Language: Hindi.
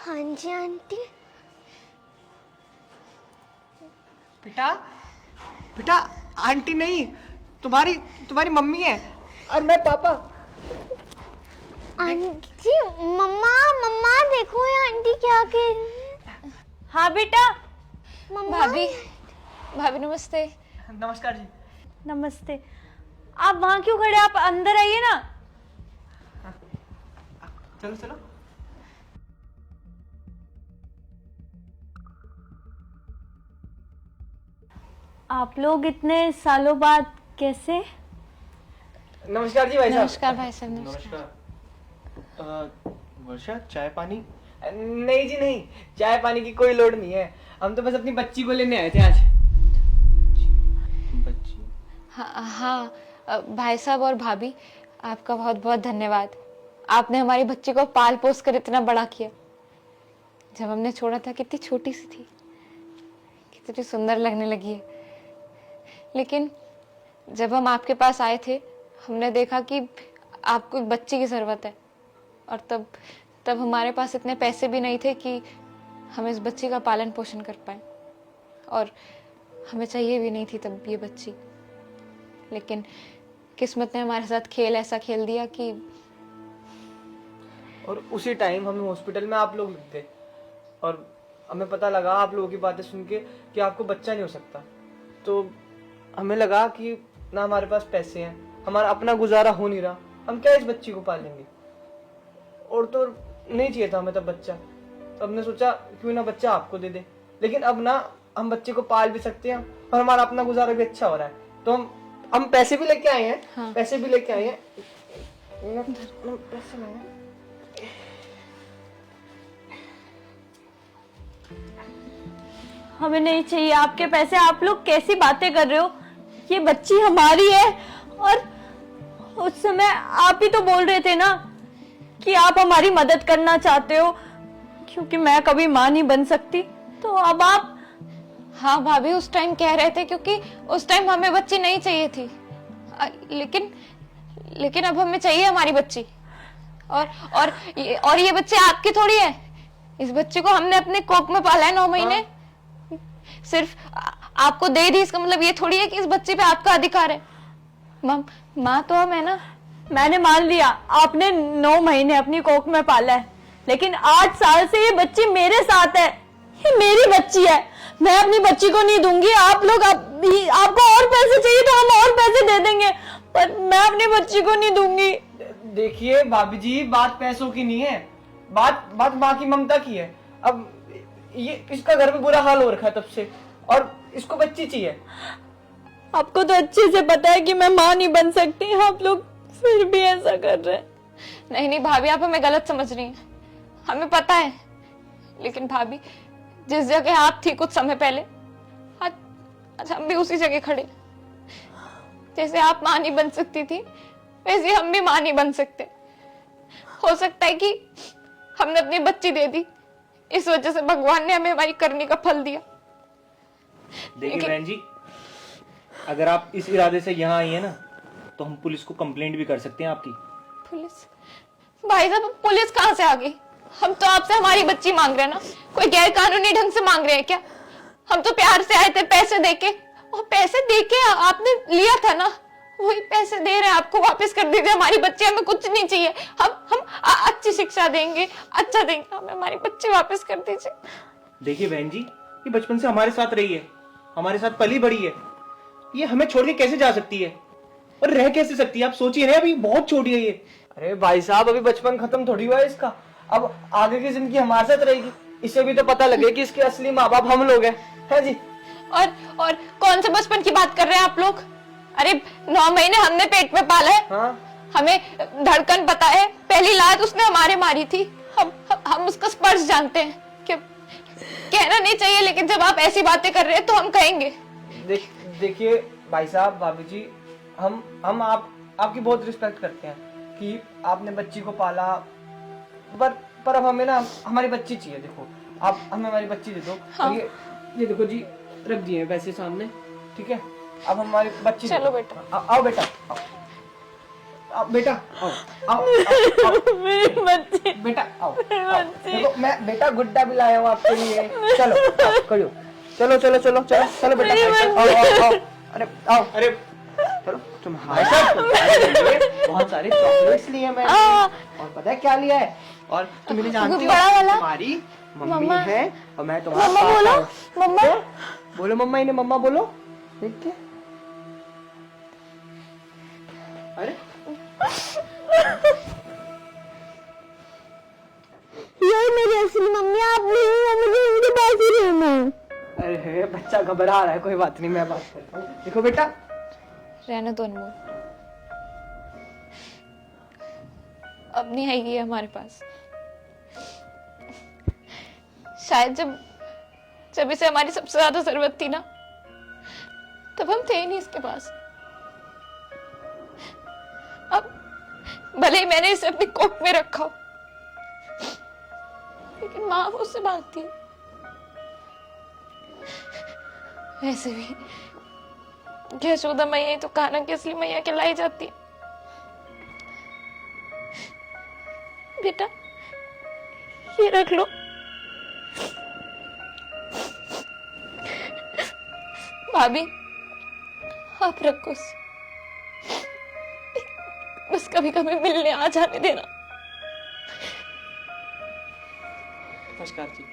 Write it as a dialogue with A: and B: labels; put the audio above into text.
A: हाँ जी आंटी।
B: बेटा बेटा, आंटी नहीं, तुम्हारी तुम्हारी मम्मी है और मैं पापा।
A: आंटी, मम्मा मम्मा देखो ये आंटी क्या कह रही है।
C: हाँ बेटा।
A: मम्मा।
C: भाभी, भाभी नमस्ते।
B: नमस्कार जी।
C: नमस्ते। आप वहाँ क्यों खड़े, आप अंदर आइए ना।
B: चलो चलो।
C: आप लोग इतने सालों बाद कैसे?
B: नमस्कार जी भाई साहब।
C: नमस्कार भाई साहब।
B: नमस्कार। वर्षा, चाय पानी? नहीं जी नहीं, चाय पानी की कोई लोड नहीं है। हम तो बस अपनी बच्ची को लेने आए थे आज। बच्ची?
C: हाँ भाई साहब और भाभी, आपका बहुत बहुत धन्यवाद। आपने हमारी बच्ची को पाल पोस कर इतना बड़ा किया। जब हमने छोड़ा था कितनी छोटी सी थी, कितनी सुंदर लगने लगी है। लेकिन जब हम आपके पास आए थे, हमने देखा कि आपको एक बच्ची की ज़रूरत है। और तब हमारे पास इतने पैसे भी नहीं थे कि हम इस बच्ची का पालन पोषण कर पाए। और हमें चाहिए भी नहीं थी तब ये बच्ची। लेकिन किस्मत ने हमारे साथ खेल ऐसा खेल दिया कि
B: और उसी टाइम हमें हॉस्पिटल में आप लोग मिलते और हमें पता लगा आप लोगों की बातें सुन के कि आपको बच्चा नहीं हो सकता। तो हमें लगा कि ना हमारे पास पैसे हैं, हमारा अपना गुजारा हो नहीं रहा, हम क्या इस बच्ची को पाल लेंगे। और तो नहीं चाहिए था हमें तब बच्चा, तो हमने सोचा क्यों ना बच्चा आपको दे दे। लेकिन अब ना हम बच्चे को पाल भी सकते हैं और हमारा अपना गुजारा भी अच्छा हो रहा है। तो हम पैसे भी लेके आए हैं।
C: हाँ।
B: पैसे भी लेके आए हैं। पैसे लाए हैं।
C: हमें नहीं चाहिए आपके पैसे। आप लोग कैसी बातें कर रहे हो? ये बच्ची हमारी है। और उस समय आप ही तो बोल रहे थे ना कि आप हमारी मदद करना चाहते हो, क्योंकि मैं कभी मां नहीं बन सकती। तो अब आप? हाँ भाभी, उस टाइम कह रहे थे क्योंकि उस टाइम हमें बच्ची नहीं चाहिए थी। लेकिन अब हमें चाहिए हमारी बच्ची। और ये बच्ची आपकी थोड़ी है। इस बच्चे को हमने अपने कोख में पाला है 9 महीने। सिर्फ आपको दे दी, इसका मतलब ये थोड़ी है कि इस बच्चे पे आपका अधिकार है। माँ तो हम है ना। मैंने मान लिया आपने 9 महीने अपनी कोख में पाला है, लेकिन 8 साल से ये बच्ची मेरे साथ है। ये मेरी बच्ची है। मैं अपनी बच्ची को नहीं दूंगी। आप लोग आपको और पैसे चाहिए तो हम और पैसे दे देंगे, पर मैं अपनी बच्ची को नहीं दूंगी।
B: देखिए भाभी जी, बात पैसों की नहीं है, बात माँ की ममता की है। अब ये इसका घर में बुरा हाल हो रखा है तब से, और इसको बच्ची चाहिए।
C: आपको तो अच्छे से पता है कि मैं माँ नहीं बन सकती, आप लोग फिर भी ऐसा कर रहे हैं। नहीं भाभी, आप हमें गलत समझ रही हैं। हमें पता है, लेकिन भाभी जिस जगह आप थी कुछ समय पहले, आज हम भी उसी जगह खड़े। जैसे आप माँ नहीं बन सकती थी, वैसे हम भी माँ नहीं बन सकते। हो सकता है कि हमने अपनी बच्ची दे दी, इस वजह से भगवान ने हमें हमारी करने का फल दिया।
D: देखिए बहन जी, अगर आप इस इरादे से यहाँ आई है ना, तो हम पुलिस को कंप्लेंट भी कर सकते हैं आपकी।
C: पुलिस? भाई साहब, पुलिस कहाँ से आ गई? हम तो आपसे हमारी बच्ची मांग रहे हैं ना, कोई गैर कानूनी ढंग से मांग रहे हैं क्या? हम तो प्यार से आए थे पैसे देके, और पैसे देके आपने लिया था ना, वही पैसे दे रहे हैं आपको, वापस कर दीजिए हमारी बच्ची। हमें कुछ नहीं चाहिए। हम अच्छी शिक्षा देंगे, अच्छा देंगे, हमें हमारी बच्ची वापस कर दीजिए।
D: देखिए बहन जी, ये बचपन से हमारे साथ रही है, हमारे साथ पली बड़ी है। ये हमें छोड़ के कैसे जा सकती है और रह कैसे सकती है? आप सोचिए ना, अभी बहुत छोटी है ये।
B: अरे भाई साहब, अभी बचपन खत्म थोड़ी हुआ है इसका। अब आगे की जिंदगी हमारे साथ रहेगी। इसे भी तो पता लगे कि इसके असली माँ बाप हम लोग हैं, है जी।
C: और कौन से बचपन की बात कर रहे हैं आप लोग? अरे 9 महीने हमने पेट में पाला है।
B: हाँ?
C: हमें धड़कन पता है, पहली लात उसने हमारे मारी थी। हम उसका स्पर्श जानते हैं। क्या कहना नहीं चाहिए, लेकिन जब आप ऐसी बातें कर रहे हैं तो हम कहेंगे।
B: देखिए भाई साहब, भाभी जी, हम आपकी बहुत रिस्पेक्ट करते हैं कि आपने बच्ची को पाला, पर अब हमें ना हमारी बच्ची चाहिए। देखो, आप हमें हमारी बच्ची दे दो।
C: हाँ।
B: ये देखो जी, रख दिए पैसे सामने, ठीक है। अब हमारी बच्ची
C: चलो बेटा।
B: आओ बेटा, आओ। बेटा आओ आओ आओ, आओ।
C: मेरे बच्चे
B: बेटा आओ, आओ। देखो मैं बेटा गुड्डा भी लाया हूँ आपके लिए। चलो आओ, करो चलो चलो चलो चलो चलो बेटा आओ आओ आओ। अरे आओ
D: अरे
B: चलो तुम्हारे साथ बहुत सारे चॉकलेट्स लिए मैंने और पता है क्या लिया है और तुम इन्हें जानती हो
C: बड़ा वाला?
B: तुम्हारी मम्मी
C: मम्मा।
B: है और मैं तुम्हारा
C: मम्मा
B: पापा
C: बोलो
B: हूँ।
C: मम्मा
B: क्या? बोलो मम्मा इन्हें मम्मा बोलो देख के अरे
A: ये मेरी असली मम्मी आप नहीं हो, मुझे उनके पास ही रहना है।
B: अरे बच्चा घबरा रहा है, कोई बात नहीं मैं बात करता हूँ। देखो बेटा
C: रहने दो अनमोल, अब नहीं आएगी ये हमारे पास। शायद जब जब इसे हमारी सबसे ज्यादा जरूरत थी ना, तब हम थे ही नहीं इसके पास। अब भले ही मैंने इसे अपनी कोख में रखा हो, लेकिन माँ वो उससे मांगती है। वैसे भी यशोदा मैया ही तो कान्हा की असली मैया कहलाई जाती है। बेटा ये रख लो। भाभी आप रखो उसे, बस कभी कभी मिलने आ जाने देना।
B: नमस्कार जी।